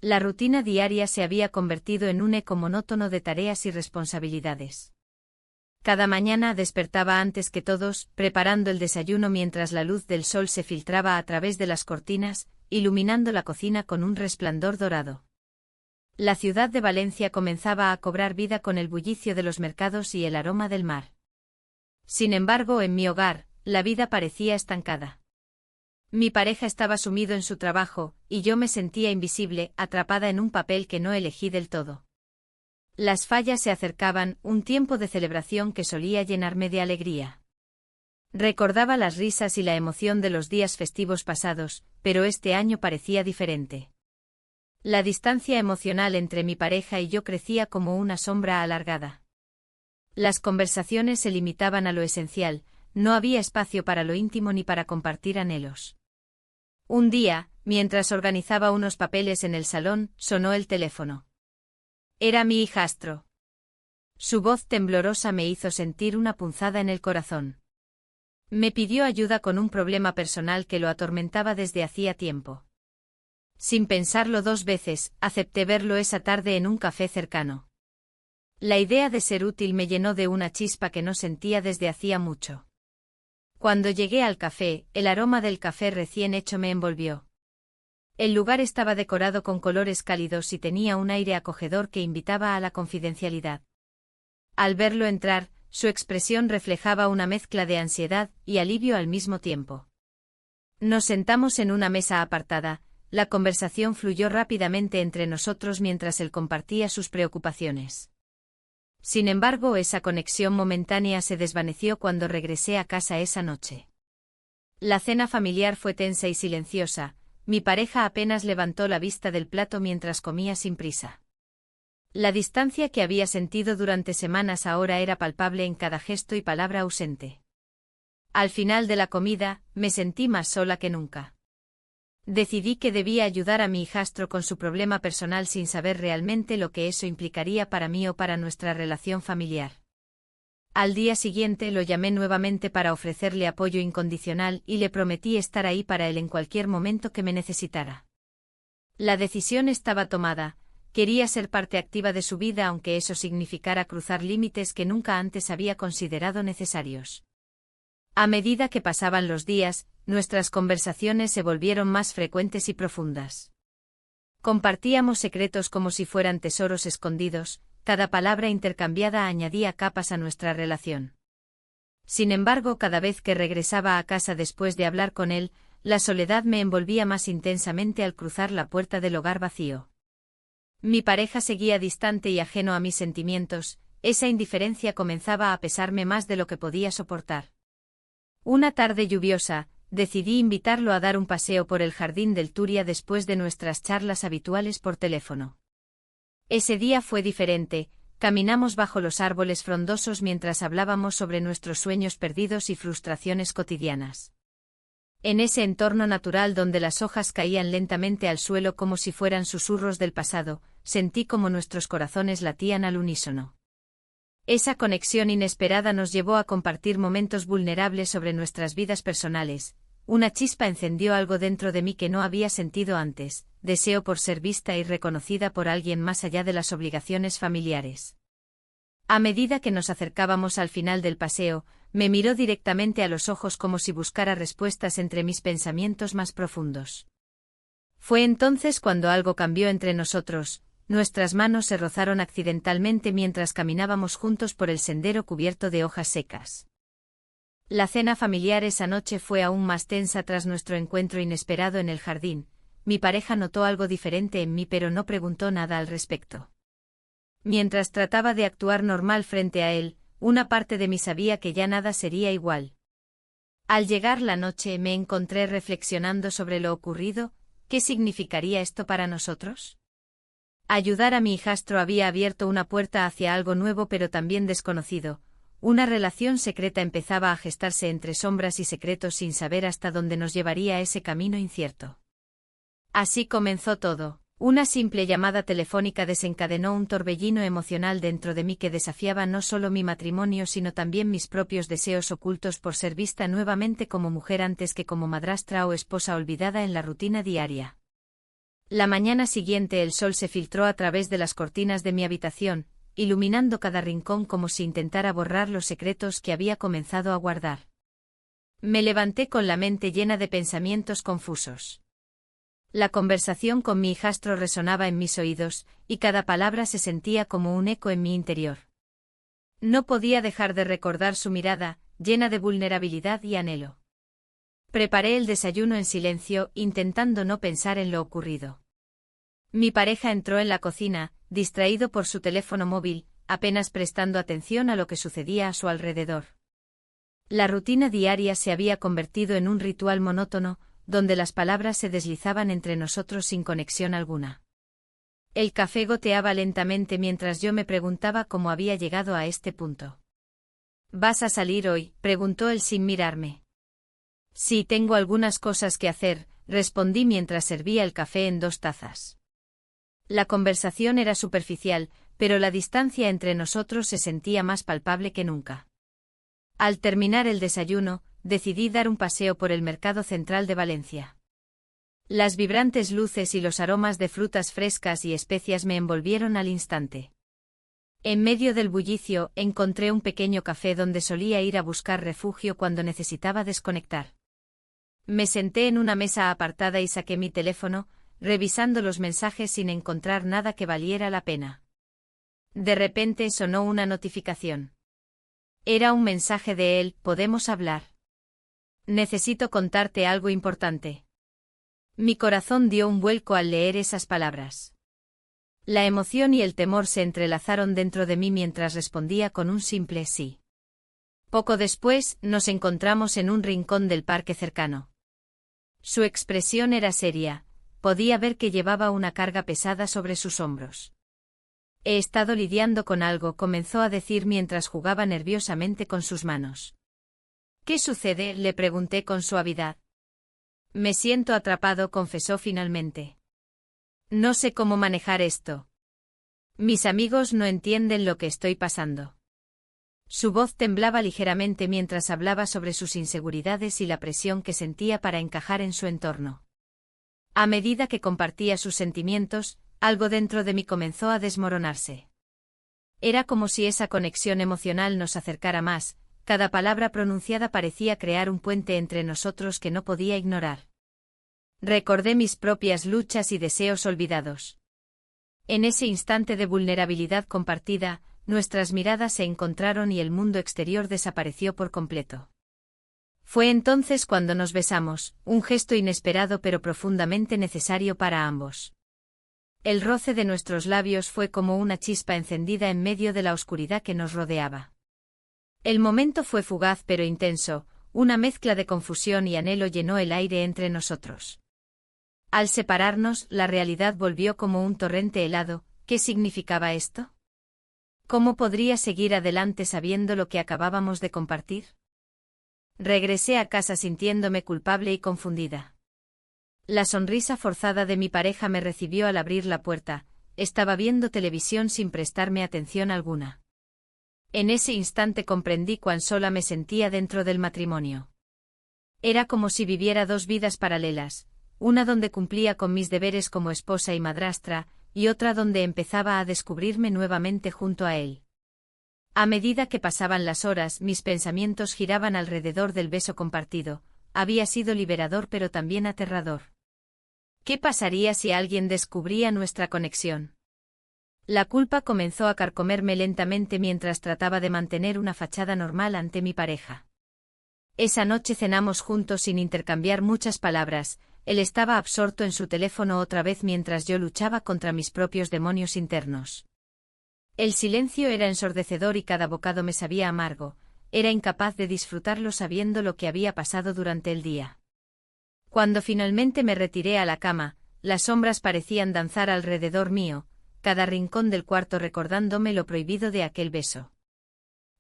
La rutina diaria se había convertido en un eco monótono de tareas y responsabilidades. Cada mañana despertaba antes que todos, preparando el desayuno mientras la luz del sol se filtraba a través de las cortinas, iluminando la cocina con un resplandor dorado. La ciudad de Valencia comenzaba a cobrar vida con el bullicio de los mercados y el aroma del mar. Sin embargo, en mi hogar, la vida parecía estancada. Mi pareja estaba sumido en su trabajo, y yo me sentía invisible, atrapada en un papel que no elegí del todo. Las fallas se acercaban, un tiempo de celebración que solía llenarme de alegría. Recordaba las risas y la emoción de los días festivos pasados, pero este año parecía diferente. La distancia emocional entre mi pareja y yo crecía como una sombra alargada. Las conversaciones se limitaban a lo esencial, no había espacio para lo íntimo ni para compartir anhelos. Un día, mientras organizaba unos papeles en el salón, sonó el teléfono. Era mi hijastro. Su voz temblorosa me hizo sentir una punzada en el corazón. Me pidió ayuda con un problema personal que lo atormentaba desde hacía tiempo. Sin pensarlo dos veces, acepté verlo esa tarde en un café cercano. La idea de ser útil me llenó de una chispa que no sentía desde hacía mucho. Cuando llegué al café, el aroma del café recién hecho me envolvió. El lugar estaba decorado con colores cálidos y tenía un aire acogedor que invitaba a la confidencialidad. Al verlo entrar, su expresión reflejaba una mezcla de ansiedad y alivio al mismo tiempo. Nos sentamos en una mesa apartada, la conversación fluyó rápidamente entre nosotros mientras él compartía sus preocupaciones. Sin embargo, esa conexión momentánea se desvaneció cuando regresé a casa esa noche. La cena familiar fue tensa y silenciosa. Mi pareja apenas levantó la vista del plato mientras comía sin prisa. La distancia que había sentido durante semanas ahora era palpable en cada gesto y palabra ausente. Al final de la comida, me sentí más sola que nunca. Decidí que debía ayudar a mi hijastro con su problema personal sin saber realmente lo que eso implicaría para mí o para nuestra relación familiar. Al día siguiente lo llamé nuevamente para ofrecerle apoyo incondicional y le prometí estar ahí para él en cualquier momento que me necesitara. La decisión estaba tomada, quería ser parte activa de su vida aunque eso significara cruzar límites que nunca antes había considerado necesarios. A medida que pasaban los días, nuestras conversaciones se volvieron más frecuentes y profundas. Compartíamos secretos como si fueran tesoros escondidos. Cada palabra intercambiada añadía capas a nuestra relación. Sin embargo, cada vez que regresaba a casa después de hablar con él, la soledad me envolvía más intensamente al cruzar la puerta del hogar vacío. Mi pareja seguía distante y ajeno a mis sentimientos, esa indiferencia comenzaba a pesarme más de lo que podía soportar. Una tarde lluviosa, decidí invitarlo a dar un paseo por el jardín del Turia después de nuestras charlas habituales por teléfono. Ese día fue diferente, caminamos bajo los árboles frondosos mientras hablábamos sobre nuestros sueños perdidos y frustraciones cotidianas. En ese entorno natural donde las hojas caían lentamente al suelo como si fueran susurros del pasado, sentí como nuestros corazones latían al unísono. Esa conexión inesperada nos llevó a compartir momentos vulnerables sobre nuestras vidas personales. Una chispa encendió algo dentro de mí que no había sentido antes, deseo por ser vista y reconocida por alguien más allá de las obligaciones familiares. A medida que nos acercábamos al final del paseo, me miró directamente a los ojos como si buscara respuestas entre mis pensamientos más profundos. Fue entonces cuando algo cambió entre nosotros, nuestras manos se rozaron accidentalmente mientras caminábamos juntos por el sendero cubierto de hojas secas. La cena familiar esa noche fue aún más tensa tras nuestro encuentro inesperado en el jardín. Mi pareja notó algo diferente en mí pero no preguntó nada al respecto. Mientras trataba de actuar normal frente a él, una parte de mí sabía que ya nada sería igual. Al llegar la noche me encontré reflexionando sobre lo ocurrido. ¿Qué significaría esto para nosotros? Ayudar a mi hijastro había abierto una puerta hacia algo nuevo pero también desconocido. Una relación secreta empezaba a gestarse entre sombras y secretos sin saber hasta dónde nos llevaría ese camino incierto. Así comenzó todo. Una simple llamada telefónica desencadenó un torbellino emocional dentro de mí que desafiaba no solo mi matrimonio sino también mis propios deseos ocultos por ser vista nuevamente como mujer antes que como madrastra o esposa olvidada en la rutina diaria. La mañana siguiente el sol se filtró a través de las cortinas de mi habitación, iluminando cada rincón como si intentara borrar los secretos que había comenzado a guardar. Me levanté con la mente llena de pensamientos confusos. La conversación con mi hijastro resonaba en mis oídos, y cada palabra se sentía como un eco en mi interior. No podía dejar de recordar su mirada, llena de vulnerabilidad y anhelo. Preparé el desayuno en silencio, intentando no pensar en lo ocurrido. Mi pareja entró en la cocina, distraído por su teléfono móvil, apenas prestando atención a lo que sucedía a su alrededor. La rutina diaria se había convertido en un ritual monótono, donde las palabras se deslizaban entre nosotros sin conexión alguna. El café goteaba lentamente mientras yo me preguntaba cómo había llegado a este punto. ¿Vas a salir hoy?, preguntó él sin mirarme. Sí, tengo algunas cosas que hacer, respondí mientras servía el café en 2 tazas. La conversación era superficial, pero la distancia entre nosotros se sentía más palpable que nunca. Al terminar el desayuno, decidí dar un paseo por el mercado central de Valencia. Las vibrantes luces y los aromas de frutas frescas y especias me envolvieron al instante. En medio del bullicio, encontré un pequeño café donde solía ir a buscar refugio cuando necesitaba desconectar. Me senté en una mesa apartada y saqué mi teléfono, revisando los mensajes sin encontrar nada que valiera la pena. De repente sonó una notificación. Era un mensaje de él: ¿podemos hablar? Necesito contarte algo importante. Mi corazón dio un vuelco al leer esas palabras. La emoción y el temor se entrelazaron dentro de mí mientras respondía con un simple sí. Poco después, nos encontramos en un rincón del parque cercano. Su expresión era seria, podía ver que llevaba una carga pesada sobre sus hombros. He estado lidiando con algo, comenzó a decir mientras jugaba nerviosamente con sus manos. ¿Qué sucede?, le pregunté con suavidad. Me siento atrapado, confesó finalmente. No sé cómo manejar esto. Mis amigos no entienden lo que estoy pasando. Su voz temblaba ligeramente mientras hablaba sobre sus inseguridades y la presión que sentía para encajar en su entorno. A medida que compartía sus sentimientos, algo dentro de mí comenzó a desmoronarse. Era como si esa conexión emocional nos acercara más, cada palabra pronunciada parecía crear un puente entre nosotros que no podía ignorar. Recordé mis propias luchas y deseos olvidados. En ese instante de vulnerabilidad compartida, nuestras miradas se encontraron y el mundo exterior desapareció por completo. Fue entonces cuando nos besamos, un gesto inesperado pero profundamente necesario para ambos. El roce de nuestros labios fue como una chispa encendida en medio de la oscuridad que nos rodeaba. El momento fue fugaz pero intenso, una mezcla de confusión y anhelo llenó el aire entre nosotros. Al separarnos, la realidad volvió como un torrente helado. ¿Qué significaba esto? ¿Cómo podría seguir adelante sabiendo lo que acabábamos de compartir? Regresé a casa sintiéndome culpable y confundida. La sonrisa forzada de mi pareja me recibió al abrir la puerta. Estaba viendo televisión sin prestarme atención alguna. En ese instante comprendí cuán sola me sentía dentro del matrimonio. Era como si viviera 2 vidas paralelas, una donde cumplía con mis deberes como esposa y madrastra, y otra donde empezaba a descubrirme nuevamente junto a él. A medida que pasaban las horas, mis pensamientos giraban alrededor del beso compartido. Había sido liberador pero también aterrador. ¿Qué pasaría si alguien descubría nuestra conexión? La culpa comenzó a carcomerme lentamente mientras trataba de mantener una fachada normal ante mi pareja. Esa noche cenamos juntos sin intercambiar muchas palabras. Él estaba absorto en su teléfono otra vez mientras yo luchaba contra mis propios demonios internos. El silencio era ensordecedor y cada bocado me sabía amargo. Era incapaz de disfrutarlo sabiendo lo que había pasado durante el día. Cuando finalmente me retiré a la cama, las sombras parecían danzar alrededor mío, cada rincón del cuarto recordándome lo prohibido de aquel beso.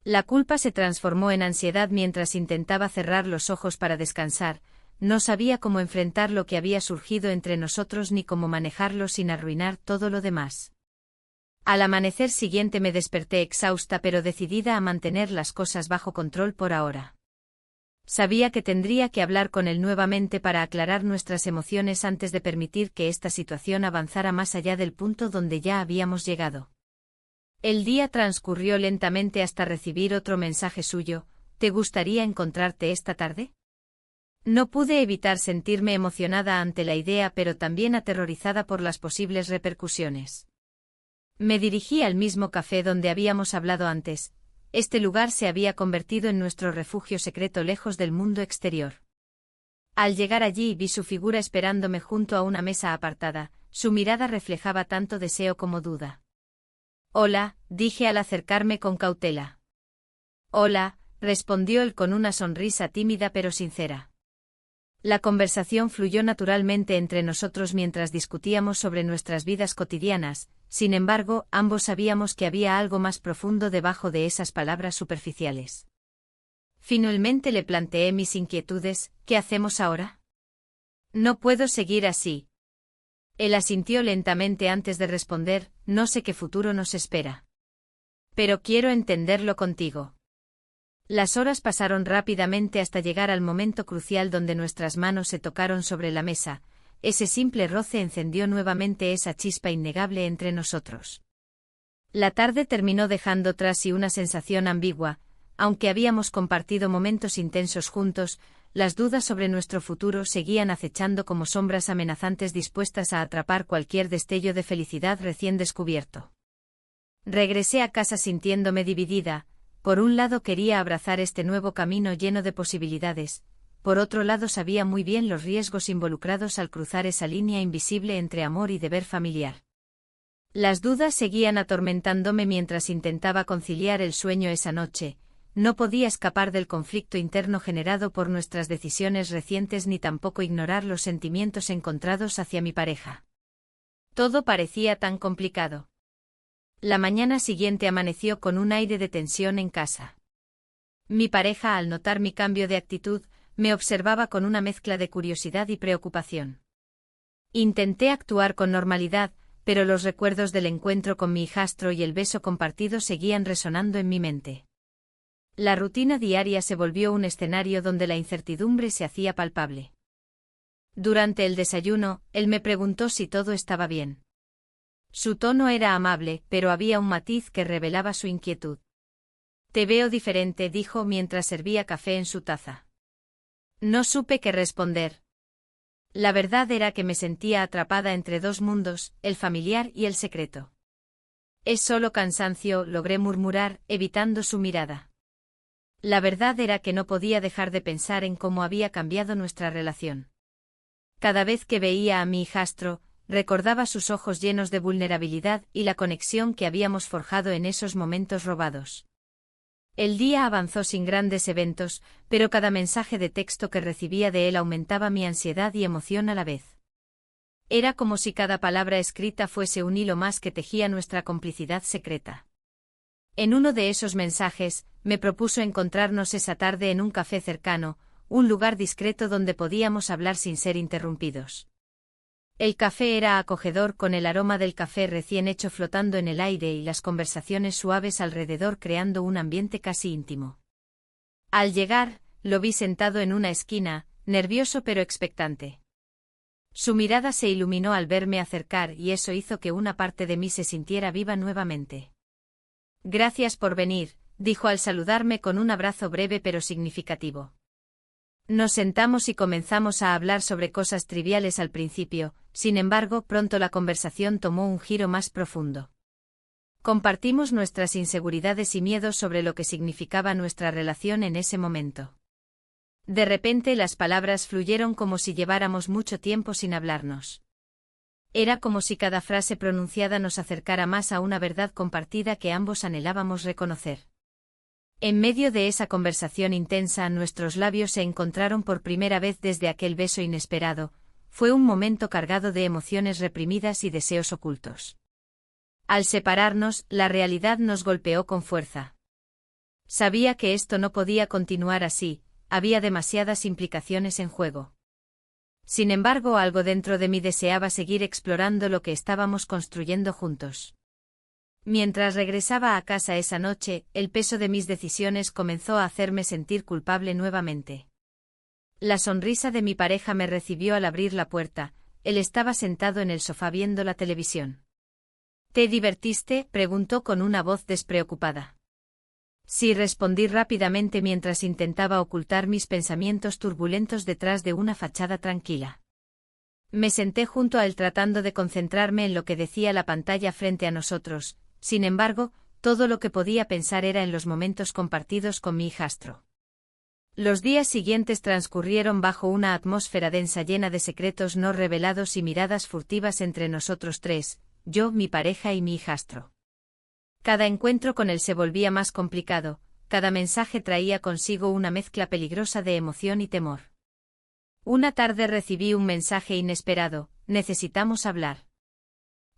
La culpa se transformó en ansiedad mientras intentaba cerrar los ojos para descansar. No sabía cómo enfrentar lo que había surgido entre nosotros ni cómo manejarlo sin arruinar todo lo demás. Al amanecer siguiente me desperté exhausta pero decidida a mantener las cosas bajo control por ahora. Sabía que tendría que hablar con él nuevamente para aclarar nuestras emociones antes de permitir que esta situación avanzara más allá del punto donde ya habíamos llegado. El día transcurrió lentamente hasta recibir otro mensaje suyo: ¿te gustaría encontrarte esta tarde? No pude evitar sentirme emocionada ante la idea, pero también aterrorizada por las posibles repercusiones. Me dirigí al mismo café donde habíamos hablado antes. Este lugar se había convertido en nuestro refugio secreto lejos del mundo exterior. Al llegar allí vi su figura esperándome junto a una mesa apartada. Su mirada reflejaba tanto deseo como duda. «Hola», dije al acercarme con cautela. «Hola», respondió él con una sonrisa tímida pero sincera. La conversación fluyó naturalmente entre nosotros mientras discutíamos sobre nuestras vidas cotidianas. Sin embargo, ambos sabíamos que había algo más profundo debajo de esas palabras superficiales. Finalmente le planteé mis inquietudes. «¿Qué hacemos ahora?» «No puedo seguir así». Él asintió lentamente antes de responder: «No sé qué futuro nos espera. Pero quiero entenderlo contigo». Las horas pasaron rápidamente hasta llegar al momento crucial donde nuestras manos se tocaron sobre la mesa. Ese simple roce encendió nuevamente esa chispa innegable entre nosotros. La tarde terminó dejando tras sí una sensación ambigua. Aunque habíamos compartido momentos intensos juntos, las dudas sobre nuestro futuro seguían acechando como sombras amenazantes dispuestas a atrapar cualquier destello de felicidad recién descubierto. Regresé a casa sintiéndome dividida. Por un lado quería abrazar este nuevo camino lleno de posibilidades, por otro lado sabía muy bien los riesgos involucrados al cruzar esa línea invisible entre amor y deber familiar. Las dudas seguían atormentándome mientras intentaba conciliar el sueño esa noche. No podía escapar del conflicto interno generado por nuestras decisiones recientes ni tampoco ignorar los sentimientos encontrados hacia mi pareja. Todo parecía tan complicado. La mañana siguiente amaneció con un aire de tensión en casa. Mi pareja, al notar mi cambio de actitud, me observaba con una mezcla de curiosidad y preocupación. Intenté actuar con normalidad, pero los recuerdos del encuentro con mi hijastro y el beso compartido seguían resonando en mi mente. La rutina diaria se volvió un escenario donde la incertidumbre se hacía palpable. Durante el desayuno, él me preguntó si todo estaba bien. Su tono era amable, pero había un matiz que revelaba su inquietud. «Te veo diferente», dijo mientras servía café en su taza. No supe qué responder. La verdad era que me sentía atrapada entre dos mundos, el familiar y el secreto. «Es solo cansancio», logré murmurar, evitando su mirada. La verdad era que no podía dejar de pensar en cómo había cambiado nuestra relación. Cada vez que veía a mi hijastro, recordaba sus ojos llenos de vulnerabilidad y la conexión que habíamos forjado en esos momentos robados. El día avanzó sin grandes eventos, pero cada mensaje de texto que recibía de él aumentaba mi ansiedad y emoción a la vez. Era como si cada palabra escrita fuese un hilo más que tejía nuestra complicidad secreta. En uno de esos mensajes, me propuso encontrarnos esa tarde en un café cercano, un lugar discreto donde podíamos hablar sin ser interrumpidos. El café era acogedor, con el aroma del café recién hecho flotando en el aire y las conversaciones suaves alrededor creando un ambiente casi íntimo. Al llegar, lo vi sentado en una esquina, nervioso pero expectante. Su mirada se iluminó al verme acercar y eso hizo que una parte de mí se sintiera viva nuevamente. «Gracias por venir», dijo al saludarme con un abrazo breve pero significativo. Nos sentamos y comenzamos a hablar sobre cosas triviales al principio, sin embargo, pronto la conversación tomó un giro más profundo. Compartimos nuestras inseguridades y miedos sobre lo que significaba nuestra relación en ese momento. De repente las palabras fluyeron como si lleváramos mucho tiempo sin hablarnos. Era como si cada frase pronunciada nos acercara más a una verdad compartida que ambos anhelábamos reconocer. En medio de esa conversación intensa, nuestros labios se encontraron por primera vez desde aquel beso inesperado. Fue un momento cargado de emociones reprimidas y deseos ocultos. Al separarnos, la realidad nos golpeó con fuerza. Sabía que esto no podía continuar así, había demasiadas implicaciones en juego. Sin embargo, algo dentro de mí deseaba seguir explorando lo que estábamos construyendo juntos. Mientras regresaba a casa esa noche, el peso de mis decisiones comenzó a hacerme sentir culpable nuevamente. La sonrisa de mi pareja me recibió al abrir la puerta. Él estaba sentado en el sofá viendo la televisión. ¿Te divertiste?, preguntó con una voz despreocupada. Sí, respondí rápidamente mientras intentaba ocultar mis pensamientos turbulentos detrás de una fachada tranquila. Me senté junto a él tratando de concentrarme en lo que decía la pantalla frente a nosotros. Sin embargo, todo lo que podía pensar era en los momentos compartidos con mi hijastro. Los días siguientes transcurrieron bajo una atmósfera densa llena de secretos no revelados y miradas furtivas entre nosotros tres, yo, mi pareja y mi hijastro. Cada encuentro con él se volvía más complicado, cada mensaje traía consigo una mezcla peligrosa de emoción y temor. Una tarde recibí un mensaje inesperado: necesitamos hablar.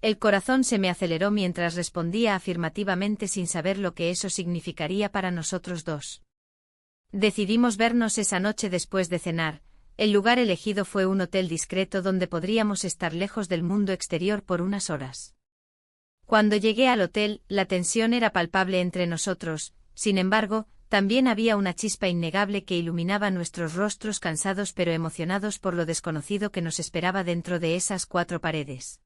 El corazón se me aceleró mientras respondía afirmativamente sin saber lo que eso significaría para nosotros dos. Decidimos vernos esa noche después de cenar. El lugar elegido fue un hotel discreto donde podríamos estar lejos del mundo exterior por unas horas. Cuando llegué al hotel, la tensión era palpable entre nosotros, sin embargo, también había una chispa innegable que iluminaba nuestros rostros cansados pero emocionados por lo desconocido que nos esperaba dentro de esas cuatro paredes.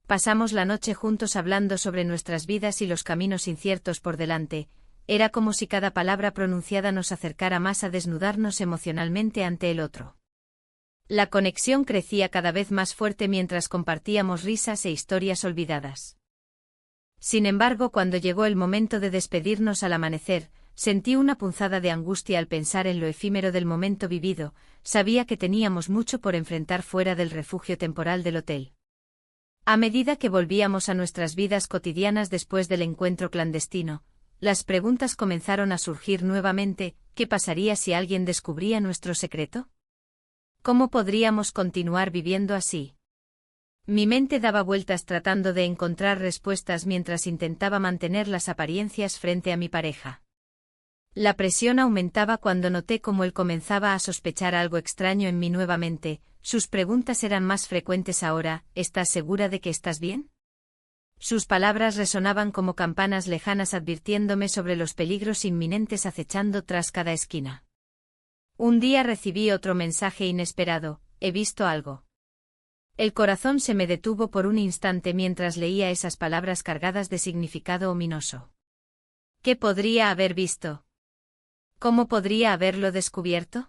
Pasamos la noche juntos hablando sobre nuestras vidas y los caminos inciertos por delante. Era como si cada palabra pronunciada nos acercara más a desnudarnos emocionalmente ante el otro. La conexión crecía cada vez más fuerte mientras compartíamos risas e historias olvidadas. Sin embargo, cuando llegó el momento de despedirnos al amanecer, sentí una punzada de angustia al pensar en lo efímero del momento vivido. Sabía que teníamos mucho por enfrentar fuera del refugio temporal del hotel. A medida que volvíamos a nuestras vidas cotidianas después del encuentro clandestino, las preguntas comenzaron a surgir nuevamente: ¿qué pasaría si alguien descubría nuestro secreto? ¿Cómo podríamos continuar viviendo así? Mi mente daba vueltas tratando de encontrar respuestas mientras intentaba mantener las apariencias frente a mi pareja. La presión aumentaba cuando noté cómo él comenzaba a sospechar algo extraño en mí nuevamente. Sus preguntas eran más frecuentes ahora: ¿estás segura de que estás bien? Sus palabras resonaban como campanas lejanas advirtiéndome sobre los peligros inminentes acechando tras cada esquina. Un día recibí otro mensaje inesperado: he visto algo. El corazón se me detuvo por un instante mientras leía esas palabras cargadas de significado ominoso. ¿Qué podría haber visto? ¿Cómo podría haberlo descubierto?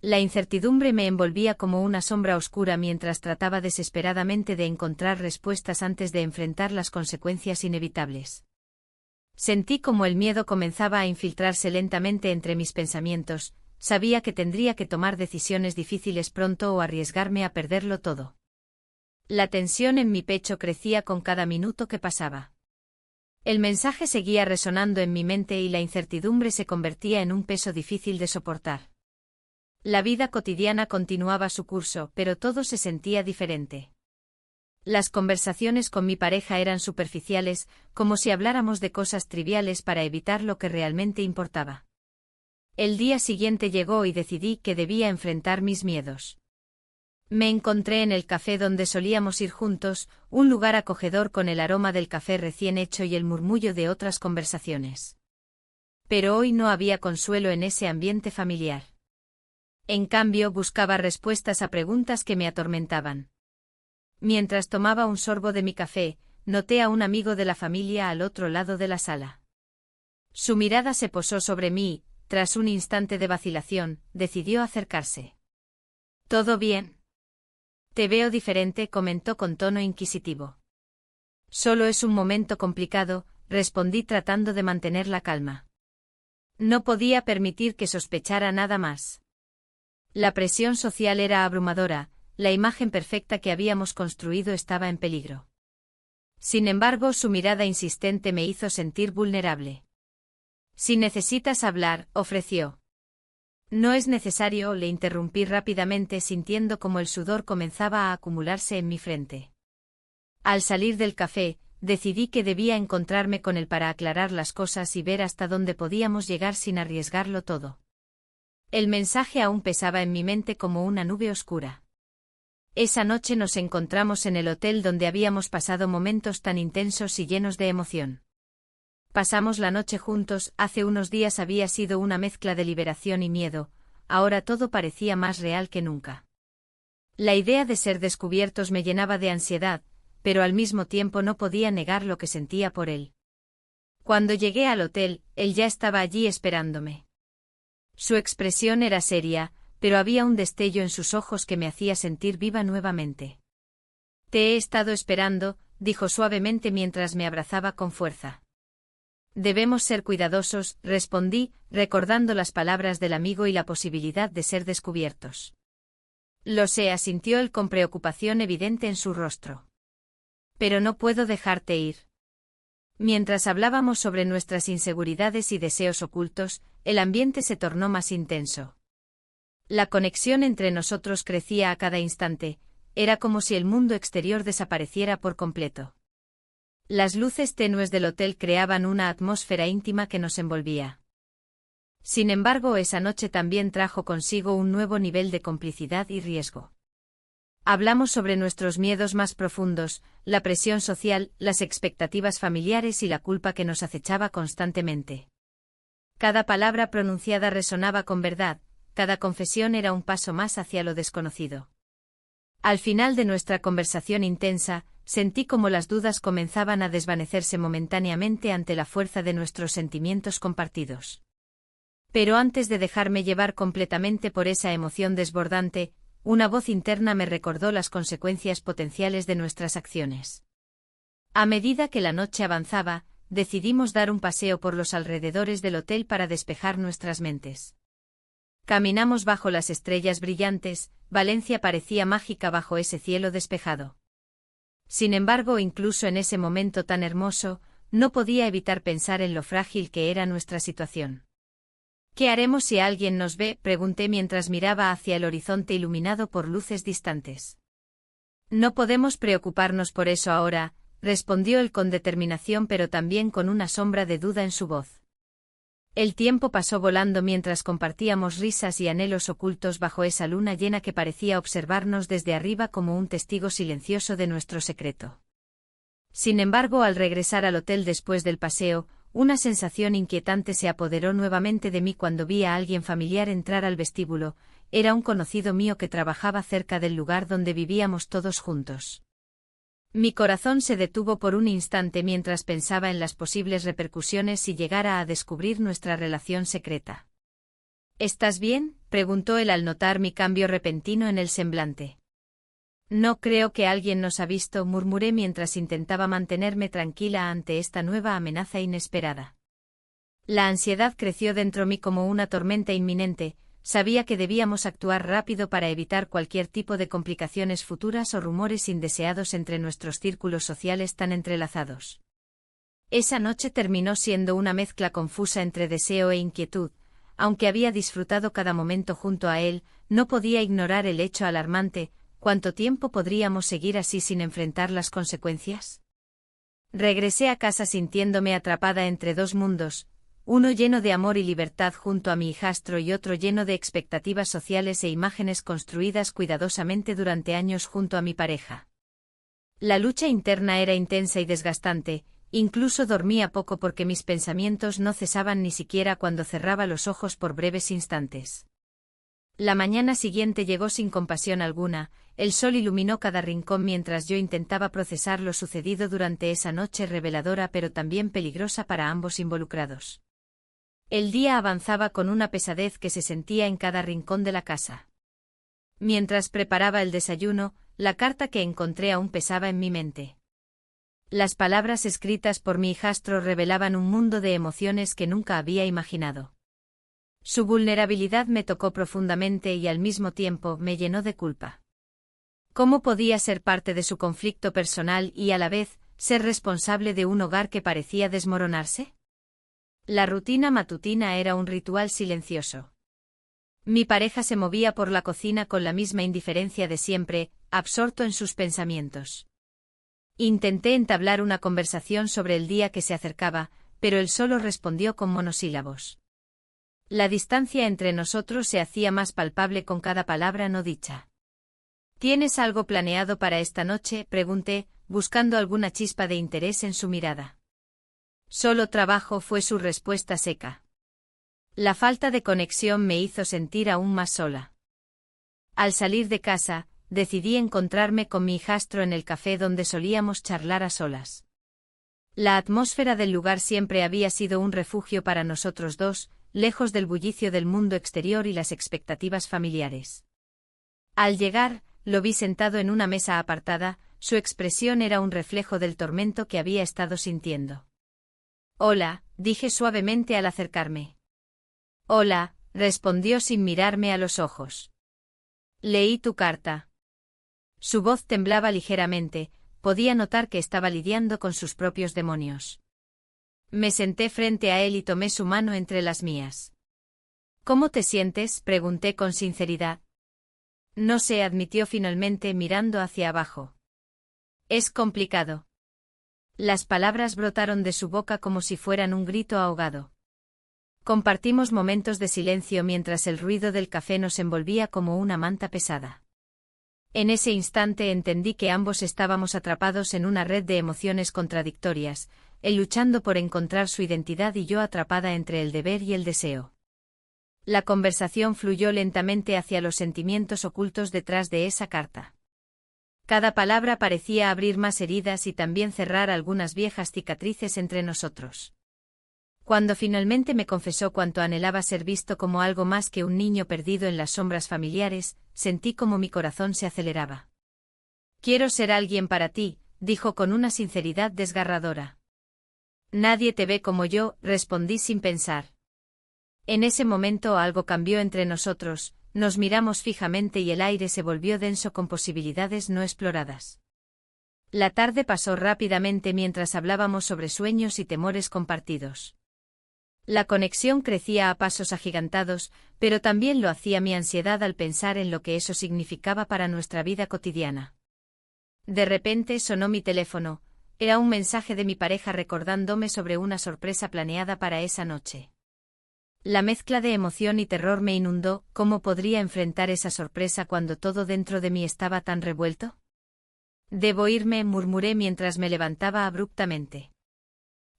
La incertidumbre me envolvía como una sombra oscura mientras trataba desesperadamente de encontrar respuestas antes de enfrentar las consecuencias inevitables. Sentí como el miedo comenzaba a infiltrarse lentamente entre mis pensamientos. Sabía que tendría que tomar decisiones difíciles pronto o arriesgarme a perderlo todo. La tensión en mi pecho crecía con cada minuto que pasaba. El mensaje seguía resonando en mi mente y la incertidumbre se convertía en un peso difícil de soportar. La vida cotidiana continuaba su curso, pero todo se sentía diferente. Las conversaciones con mi pareja eran superficiales, como si habláramos de cosas triviales para evitar lo que realmente importaba. El día siguiente llegó y decidí que debía enfrentar mis miedos. Me encontré en el café donde solíamos ir juntos, un lugar acogedor con el aroma del café recién hecho y el murmullo de otras conversaciones. Pero hoy no había consuelo en ese ambiente familiar. En cambio, buscaba respuestas a preguntas que me atormentaban. Mientras tomaba un sorbo de mi café, noté a un amigo de la familia al otro lado de la sala. Su mirada se posó sobre mí. Tras un instante de vacilación, decidió acercarse. ¿Todo bien? Te veo diferente, comentó con tono inquisitivo. Solo es un momento complicado, respondí tratando de mantener la calma. No podía permitir que sospechara nada más. La presión social era abrumadora, la imagen perfecta que habíamos construido estaba en peligro. Sin embargo, su mirada insistente me hizo sentir vulnerable. Si necesitas hablar, ofreció. No es necesario, le interrumpí rápidamente sintiendo como el sudor comenzaba a acumularse en mi frente. Al salir del café, decidí que debía encontrarme con él para aclarar las cosas y ver hasta dónde podíamos llegar sin arriesgarlo todo. El mensaje aún pesaba en mi mente como una nube oscura. Esa noche nos encontramos en el hotel donde habíamos pasado momentos tan intensos y llenos de emoción. Pasamos la noche juntos. Hace unos días había sido una mezcla de liberación y miedo. ahora todo parecía más real que nunca. La idea de ser descubiertos me llenaba de ansiedad, pero al mismo tiempo no podía negar lo que sentía por él. Cuando llegué al hotel, él ya estaba allí esperándome. Su expresión era seria, pero había un destello en sus ojos que me hacía sentir viva nuevamente. «Te he estado esperando», dijo suavemente mientras me abrazaba con fuerza. «Debemos ser cuidadosos», respondí, recordando las palabras del amigo y la posibilidad de ser descubiertos. «Lo sé», asintió él con preocupación evidente en su rostro. «Pero no puedo dejarte ir». Mientras hablábamos sobre nuestras inseguridades y deseos ocultos, el ambiente se tornó más intenso. La conexión entre nosotros crecía a cada instante, era como si el mundo exterior desapareciera por completo. Las luces tenues del hotel creaban una atmósfera íntima que nos envolvía. Sin embargo, esa noche también trajo consigo un nuevo nivel de complicidad y riesgo. Hablamos sobre nuestros miedos más profundos, la presión social, las expectativas familiares y la culpa que nos acechaba constantemente. Cada palabra pronunciada resonaba con verdad, cada confesión era un paso más hacia lo desconocido. Al final de nuestra conversación intensa, sentí como las dudas comenzaban a desvanecerse momentáneamente ante la fuerza de nuestros sentimientos compartidos. Pero antes de dejarme llevar completamente por esa emoción desbordante, una voz interna me recordó las consecuencias potenciales de nuestras acciones. A medida que la noche avanzaba, decidimos dar un paseo por los alrededores del hotel para despejar nuestras mentes. Caminamos bajo las estrellas brillantes, Valencia parecía mágica bajo ese cielo despejado. Sin embargo, incluso en ese momento tan hermoso, no podía evitar pensar en lo frágil que era nuestra situación. «¿Qué haremos si alguien nos ve?», pregunté mientras miraba hacia el horizonte iluminado por luces distantes. «No podemos preocuparnos por eso ahora», respondió él con determinación pero también con una sombra de duda en su voz. El tiempo pasó volando mientras compartíamos risas y anhelos ocultos bajo esa luna llena que parecía observarnos desde arriba como un testigo silencioso de nuestro secreto. Sin embargo, al regresar al hotel después del paseo, una sensación inquietante se apoderó nuevamente de mí cuando vi a alguien familiar entrar al vestíbulo. Era un conocido mío que trabajaba cerca del lugar donde vivíamos todos juntos. Mi corazón se detuvo por un instante mientras pensaba en las posibles repercusiones si llegara a descubrir nuestra relación secreta. «¿Estás bien?», preguntó él al notar mi cambio repentino en el semblante. «No creo que alguien nos ha visto», murmuré mientras intentaba mantenerme tranquila ante esta nueva amenaza inesperada. La ansiedad creció dentro mí como una tormenta inminente, sabía que debíamos actuar rápido para evitar cualquier tipo de complicaciones futuras o rumores indeseados entre nuestros círculos sociales tan entrelazados. Esa noche terminó siendo una mezcla confusa entre deseo e inquietud. Aunque había disfrutado cada momento junto a él, no podía ignorar el hecho alarmante: ¿cuánto tiempo podríamos seguir así sin enfrentar las consecuencias? Regresé a casa sintiéndome atrapada entre dos mundos, uno lleno de amor y libertad junto a mi hijastro y otro lleno de expectativas sociales e imágenes construidas cuidadosamente durante años junto a mi pareja. La lucha interna era intensa y desgastante, incluso dormía poco porque mis pensamientos no cesaban ni siquiera cuando cerraba los ojos por breves instantes. La mañana siguiente llegó sin compasión alguna, el sol iluminó cada rincón mientras yo intentaba procesar lo sucedido durante esa noche reveladora pero también peligrosa para ambos involucrados. El día avanzaba con una pesadez que se sentía en cada rincón de la casa. Mientras preparaba el desayuno, la carta que encontré aún pesaba en mi mente. Las palabras escritas por mi hijastro revelaban un mundo de emociones que nunca había imaginado. Su vulnerabilidad me tocó profundamente y al mismo tiempo me llenó de culpa. ¿Cómo podía ser parte de su conflicto personal y a la vez ser responsable de un hogar que parecía desmoronarse? La rutina matutina era un ritual silencioso. Mi pareja se movía por la cocina con la misma indiferencia de siempre, absorto en sus pensamientos. Intenté entablar una conversación sobre el día que se acercaba, pero él solo respondió con monosílabos. La distancia entre nosotros se hacía más palpable con cada palabra no dicha. ¿Tienes algo planeado para esta noche?, pregunté, buscando alguna chispa de interés en su mirada. Solo trabajo, fue su respuesta seca. La falta de conexión me hizo sentir aún más sola. Al salir de casa, decidí encontrarme con mi hijastro en el café donde solíamos charlar a solas. La atmósfera del lugar siempre había sido un refugio para nosotros dos, lejos del bullicio del mundo exterior y las expectativas familiares. Al llegar, lo vi sentado en una mesa apartada, su expresión era un reflejo del tormento que había estado sintiendo. «Hola», dije suavemente al acercarme. «Hola», respondió sin mirarme a los ojos. «Leí tu carta». Su voz temblaba ligeramente, podía notar que estaba lidiando con sus propios demonios. Me senté frente a él y tomé su mano entre las mías. «¿Cómo te sientes?», pregunté con sinceridad. «No sé», admitió finalmente mirando hacia abajo. «Es complicado». Las palabras brotaron de su boca como si fueran un grito ahogado. Compartimos momentos de silencio mientras el ruido del café nos envolvía como una manta pesada. En ese instante entendí que ambos estábamos atrapados en una red de emociones contradictorias, él luchando por encontrar su identidad y yo atrapada entre el deber y el deseo. La conversación fluyó lentamente hacia los sentimientos ocultos detrás de esa carta. Cada palabra parecía abrir más heridas y también cerrar algunas viejas cicatrices entre nosotros. Cuando finalmente me confesó cuánto anhelaba ser visto como algo más que un niño perdido en las sombras familiares, sentí como mi corazón se aceleraba. «Quiero ser alguien para ti», dijo con una sinceridad desgarradora. «Nadie te ve como yo», respondí sin pensar. En ese momento algo cambió entre nosotros, nos miramos fijamente y el aire se volvió denso con posibilidades no exploradas. La tarde pasó rápidamente mientras hablábamos sobre sueños y temores compartidos. La conexión crecía a pasos agigantados, pero también lo hacía mi ansiedad al pensar en lo que eso significaba para nuestra vida cotidiana. De repente sonó mi teléfono, era un mensaje de mi pareja recordándome sobre una sorpresa planeada para esa noche. La mezcla de emoción y terror me inundó. ¿Cómo podría enfrentar esa sorpresa cuando todo dentro de mí estaba tan revuelto? «Debo irme», murmuré mientras me levantaba abruptamente.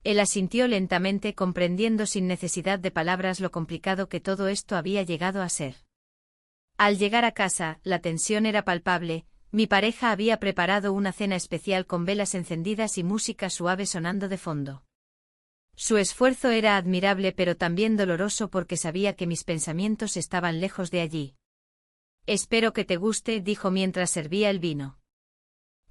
Él asintió lentamente, comprendiendo sin necesidad de palabras lo complicado que todo esto había llegado a ser. Al llegar a casa, la tensión era palpable. Mi pareja había preparado una cena especial con velas encendidas y música suave sonando de fondo. Su esfuerzo era admirable pero también doloroso porque sabía que mis pensamientos estaban lejos de allí. «Espero que te guste», dijo mientras servía el vino.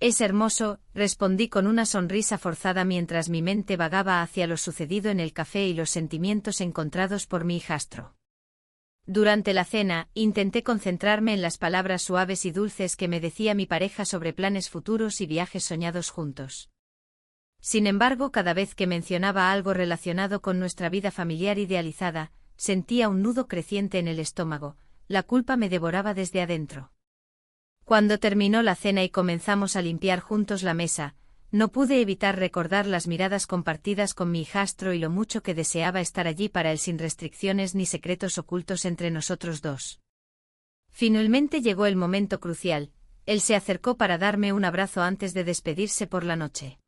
«Es hermoso», respondí con una sonrisa forzada mientras mi mente vagaba hacia lo sucedido en el café y los sentimientos encontrados por mi hijastro. Durante la cena, intenté concentrarme en las palabras suaves y dulces que me decía mi pareja sobre planes futuros y viajes soñados juntos. Sin embargo, cada vez que mencionaba algo relacionado con nuestra vida familiar idealizada, sentía un nudo creciente en el estómago, la culpa me devoraba desde adentro. Cuando terminó la cena y comenzamos a limpiar juntos la mesa, no pude evitar recordar las miradas compartidas con mi hijastro y lo mucho que deseaba estar allí para él sin restricciones ni secretos ocultos entre nosotros dos. Finalmente llegó el momento crucial, él se acercó para darme un abrazo antes de despedirse por la noche.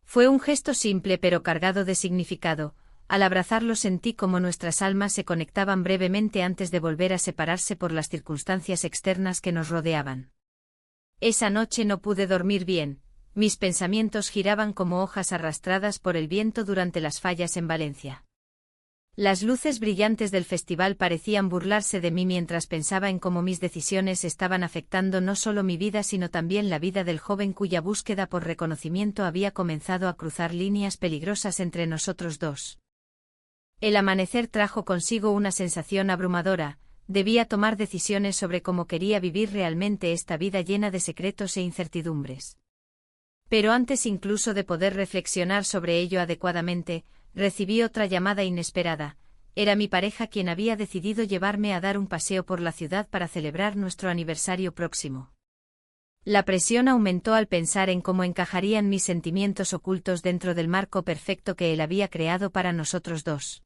Fue un gesto simple pero cargado de significado. Al abrazarlo sentí como nuestras almas se conectaban brevemente antes de volver a separarse por las circunstancias externas que nos rodeaban. Esa noche no pude dormir bien, mis pensamientos giraban como hojas arrastradas por el viento durante las fallas en Valencia. Las luces brillantes del festival parecían burlarse de mí mientras pensaba en cómo mis decisiones estaban afectando no solo mi vida sino también la vida del joven cuya búsqueda por reconocimiento había comenzado a cruzar líneas peligrosas entre nosotros dos. El amanecer trajo consigo una sensación abrumadora, debía tomar decisiones sobre cómo quería vivir realmente esta vida llena de secretos e incertidumbres. Pero antes incluso de poder reflexionar sobre ello adecuadamente, recibí otra llamada inesperada. Era mi pareja quien había decidido llevarme a dar un paseo por la ciudad para celebrar nuestro aniversario próximo. La presión aumentó al pensar en cómo encajarían mis sentimientos ocultos dentro del marco perfecto que él había creado para nosotros dos.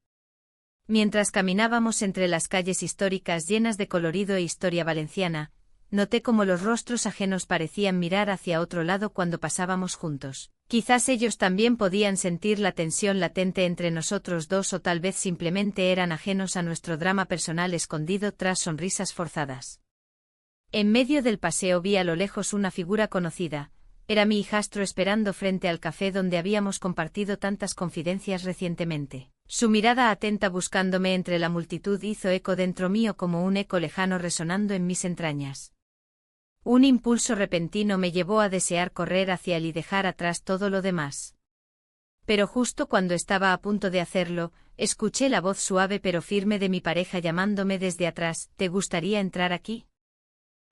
Mientras caminábamos entre las calles históricas llenas de colorido e historia valenciana, noté cómo los rostros ajenos parecían mirar hacia otro lado cuando pasábamos juntos. Quizás ellos también podían sentir la tensión latente entre nosotros dos o tal vez simplemente eran ajenos a nuestro drama personal escondido tras sonrisas forzadas. En medio del paseo vi a lo lejos una figura conocida. Era mi hijastro esperando frente al café donde habíamos compartido tantas confidencias recientemente. Su mirada atenta buscándome entre la multitud hizo eco dentro mío como un eco lejano resonando en mis entrañas. Un impulso repentino me llevó a desear correr hacia él y dejar atrás todo lo demás. Pero justo cuando estaba a punto de hacerlo, escuché la voz suave pero firme de mi pareja llamándome desde atrás: ¿te gustaría entrar aquí?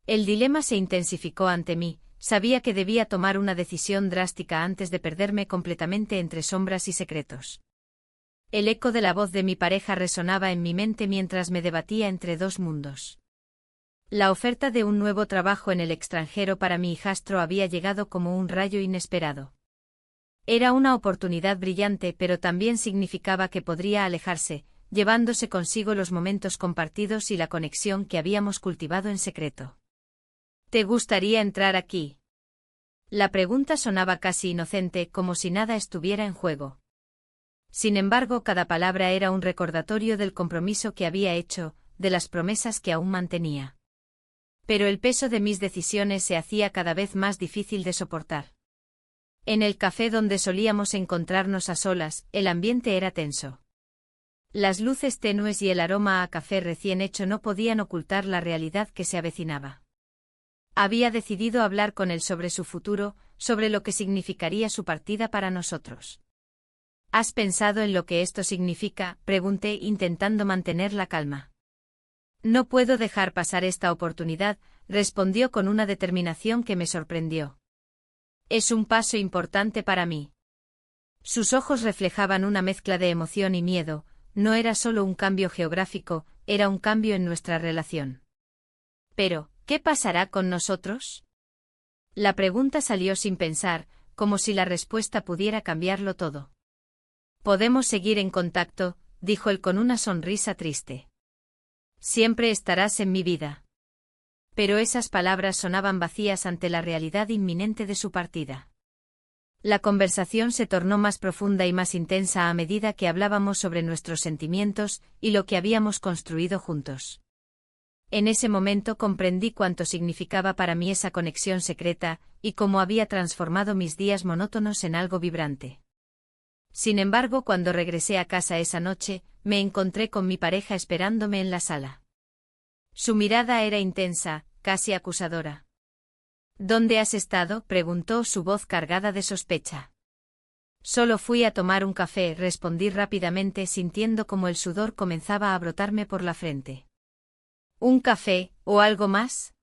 El dilema se intensificó ante mí. Sabía que debía tomar una decisión drástica antes de perderme completamente entre sombras y secretos. El eco de la voz de mi pareja resonaba en mi mente mientras me debatía entre dos mundos. La oferta de un nuevo trabajo en el extranjero para mi hijastro había llegado como un rayo inesperado. Era una oportunidad brillante, pero también significaba que podría alejarse, llevándose consigo los momentos compartidos y la conexión que habíamos cultivado en secreto. ¿Te gustaría entrar aquí? La pregunta sonaba casi inocente, como si nada estuviera en juego. Sin embargo, cada palabra era un recordatorio del compromiso que había hecho, de las promesas que aún mantenía. Pero el peso de mis decisiones se hacía cada vez más difícil de soportar. En el café donde solíamos encontrarnos a solas, el ambiente era tenso. Las luces tenues y el aroma a café recién hecho no podían ocultar la realidad que se avecinaba. Había decidido hablar con él sobre su futuro, sobre lo que significaría su partida para nosotros. ¿Has pensado en lo que esto significa?, pregunté intentando mantener la calma. No puedo dejar pasar esta oportunidad, respondió con una determinación que me sorprendió. Es un paso importante para mí. Sus ojos reflejaban una mezcla de emoción y miedo. No era solo un cambio geográfico, era un cambio en nuestra relación. Pero, ¿qué pasará con nosotros? La pregunta salió sin pensar, como si la respuesta pudiera cambiarlo todo. Podemos seguir en contacto, dijo él con una sonrisa triste. Siempre estarás en mi vida. Pero esas palabras sonaban vacías ante la realidad inminente de su partida. La conversación se tornó más profunda y más intensa a medida que hablábamos sobre nuestros sentimientos y lo que habíamos construido juntos. En ese momento comprendí cuánto significaba para mí esa conexión secreta, y cómo había transformado mis días monótonos en algo vibrante. Sin embargo, cuando regresé a casa esa noche, me encontré con mi pareja esperándome en la sala. Su mirada era intensa, casi acusadora. ¿Dónde has estado?, preguntó su voz cargada de sospecha. Solo fui a tomar un café, respondí rápidamente sintiendo como el sudor comenzaba a brotarme por la frente. ¿Un café, o algo más?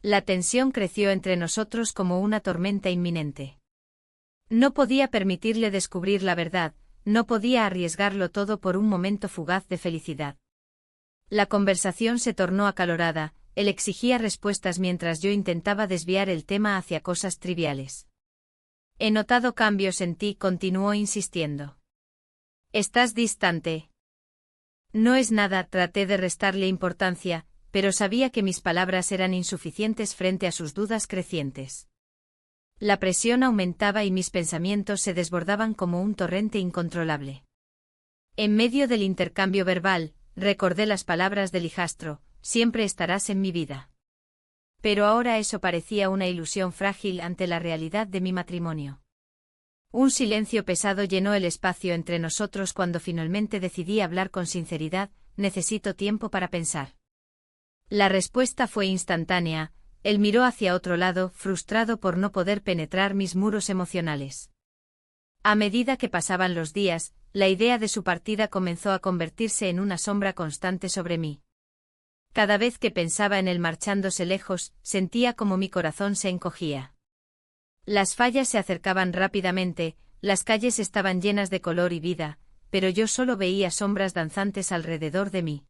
La tensión creció entre nosotros como una tormenta inminente. No podía permitirle descubrir la verdad, no podía arriesgarlo todo por un momento fugaz de felicidad. La conversación se tornó acalorada, él exigía respuestas mientras yo intentaba desviar el tema hacia cosas triviales. He notado cambios en ti, continuó insistiendo. Estás distante. No es nada, traté de restarle importancia, pero sabía que mis palabras eran insuficientes frente a sus dudas crecientes. La presión aumentaba y mis pensamientos se desbordaban como un torrente incontrolable. En medio del intercambio verbal, recordé las palabras del hijastro: siempre estarás en mi vida. Pero ahora eso parecía una ilusión frágil ante la realidad de mi matrimonio. Un silencio pesado llenó el espacio entre nosotros cuando finalmente decidí hablar con sinceridad: necesito tiempo para pensar. La respuesta fue instantánea. Él miró hacia otro lado, frustrado por no poder penetrar mis muros emocionales. A medida que pasaban los días, la idea de su partida comenzó a convertirse en una sombra constante sobre mí. Cada vez que pensaba en él marchándose lejos, sentía como mi corazón se encogía. Las fallas se acercaban rápidamente, las calles estaban llenas de color y vida, pero yo solo veía sombras danzantes alrededor de mí.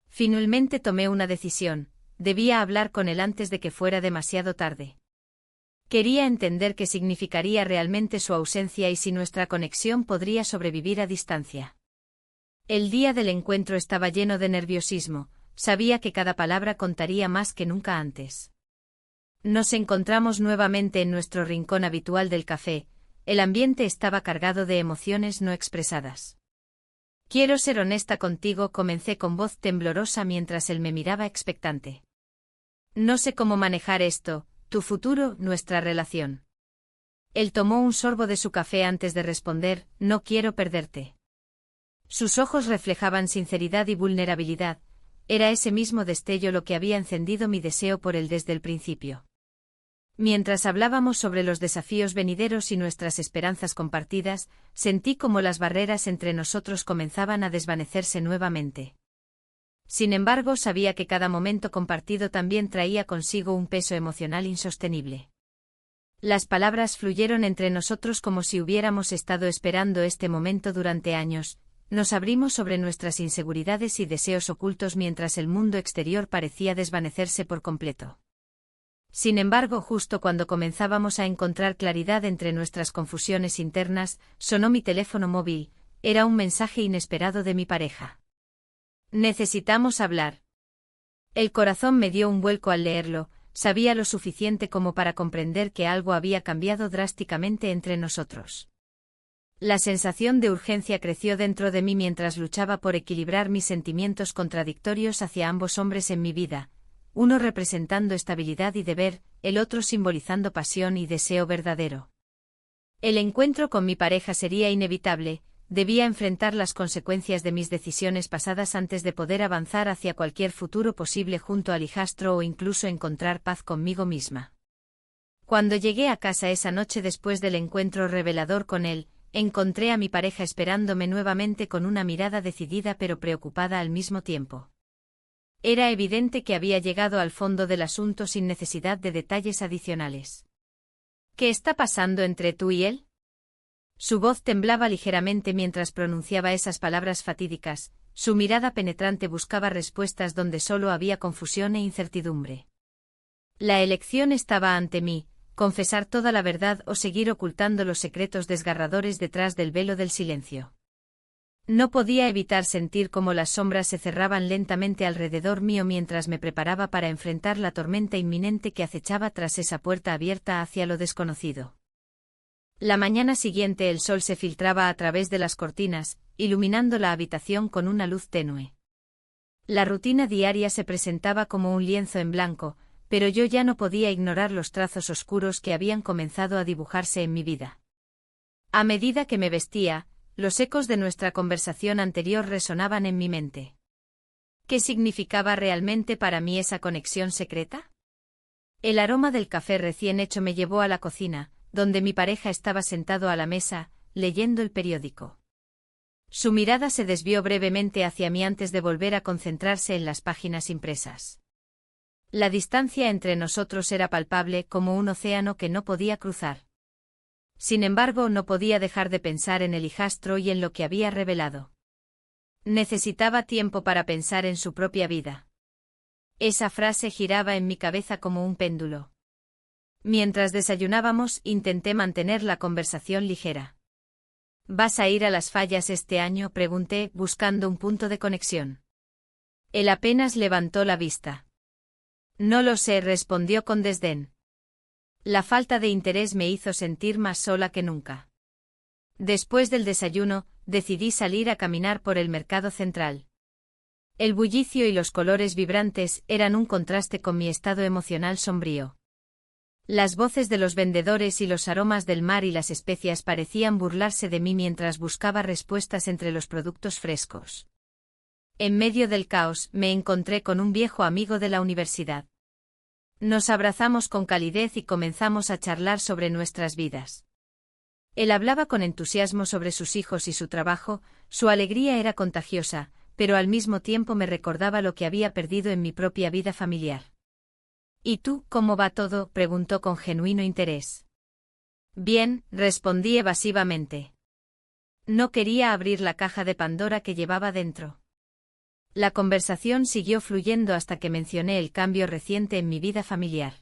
Finalmente tomé una decisión: debía hablar con él antes de que fuera demasiado tarde. Quería entender qué significaría realmente su ausencia y si nuestra conexión podría sobrevivir a distancia. El día del encuentro estaba lleno de nerviosismo, sabía que cada palabra contaría más que nunca antes. Nos encontramos nuevamente en nuestro rincón habitual del café. El ambiente estaba cargado de emociones no expresadas. Quiero ser honesta contigo, comencé con voz temblorosa mientras él me miraba expectante. No sé cómo manejar esto, tu futuro, nuestra relación. Él tomó un sorbo de su café antes de responder, no quiero perderte. Sus ojos reflejaban sinceridad y vulnerabilidad, era ese mismo destello lo que había encendido mi deseo por él desde el principio. Mientras hablábamos sobre los desafíos venideros y nuestras esperanzas compartidas, sentí como las barreras entre nosotros comenzaban a desvanecerse nuevamente. Sin embargo, sabía que cada momento compartido también traía consigo un peso emocional insostenible. Las palabras fluyeron entre nosotros como si hubiéramos estado esperando este momento durante años, nos abrimos sobre nuestras inseguridades y deseos ocultos mientras el mundo exterior parecía desvanecerse por completo. Sin embargo, justo cuando comenzábamos a encontrar claridad entre nuestras confusiones internas, sonó mi teléfono móvil, era un mensaje inesperado de mi pareja. Necesitamos hablar. El corazón me dio un vuelco al leerlo, sabía lo suficiente como para comprender que algo había cambiado drásticamente entre nosotros. La sensación de urgencia creció dentro de mí mientras luchaba por equilibrar mis sentimientos contradictorios hacia ambos hombres en mi vida, uno representando estabilidad y deber, el otro simbolizando pasión y deseo verdadero. El encuentro con mi pareja sería inevitable, debía enfrentar las consecuencias de mis decisiones pasadas antes de poder avanzar hacia cualquier futuro posible junto al hijastro o incluso encontrar paz conmigo misma. Cuando llegué a casa esa noche después del encuentro revelador con él, encontré a mi pareja esperándome nuevamente con una mirada decidida pero preocupada al mismo tiempo. Era evidente que había llegado al fondo del asunto sin necesidad de detalles adicionales. ¿Qué está pasando entre tú y él? Su voz temblaba ligeramente mientras pronunciaba esas palabras fatídicas, su mirada penetrante buscaba respuestas donde solo había confusión e incertidumbre. La elección estaba ante mí, confesar toda la verdad o seguir ocultando los secretos desgarradores detrás del velo del silencio. No podía evitar sentir cómo las sombras se cerraban lentamente alrededor mío mientras me preparaba para enfrentar la tormenta inminente que acechaba tras esa puerta abierta hacia lo desconocido. La mañana siguiente el sol se filtraba a través de las cortinas, iluminando la habitación con una luz tenue. La rutina diaria se presentaba como un lienzo en blanco, pero yo ya no podía ignorar los trazos oscuros que habían comenzado a dibujarse en mi vida. A medida que me vestía, los ecos de nuestra conversación anterior resonaban en mi mente. ¿Qué significaba realmente para mí esa conexión secreta? El aroma del café recién hecho me llevó a la cocina, donde mi pareja estaba sentado a la mesa, leyendo el periódico. Su mirada se desvió brevemente hacia mí antes de volver a concentrarse en las páginas impresas. La distancia entre nosotros era palpable como un océano que no podía cruzar. Sin embargo, no podía dejar de pensar en el hijastro y en lo que había revelado. Necesitaba tiempo para pensar en su propia vida. Esa frase giraba en mi cabeza como un péndulo. Mientras desayunábamos, intenté mantener la conversación ligera. ¿Vas a ir a las fallas este año?, pregunté, buscando un punto de conexión. Él apenas levantó la vista. No lo sé, respondió con desdén. La falta de interés me hizo sentir más sola que nunca. Después del desayuno, decidí salir a caminar por el mercado central. El bullicio y los colores vibrantes eran un contraste con mi estado emocional sombrío. Las voces de los vendedores y los aromas del mar y las especias parecían burlarse de mí mientras buscaba respuestas entre los productos frescos. En medio del caos, me encontré con un viejo amigo de la universidad. Nos abrazamos con calidez y comenzamos a charlar sobre nuestras vidas. Él hablaba con entusiasmo sobre sus hijos y su trabajo, su alegría era contagiosa, pero al mismo tiempo me recordaba lo que había perdido en mi propia vida familiar. ¿Y tú, cómo va todo?, preguntó con genuino interés. Bien, respondí evasivamente. No quería abrir la caja de Pandora que llevaba dentro. La conversación siguió fluyendo hasta que mencioné el cambio reciente en mi vida familiar.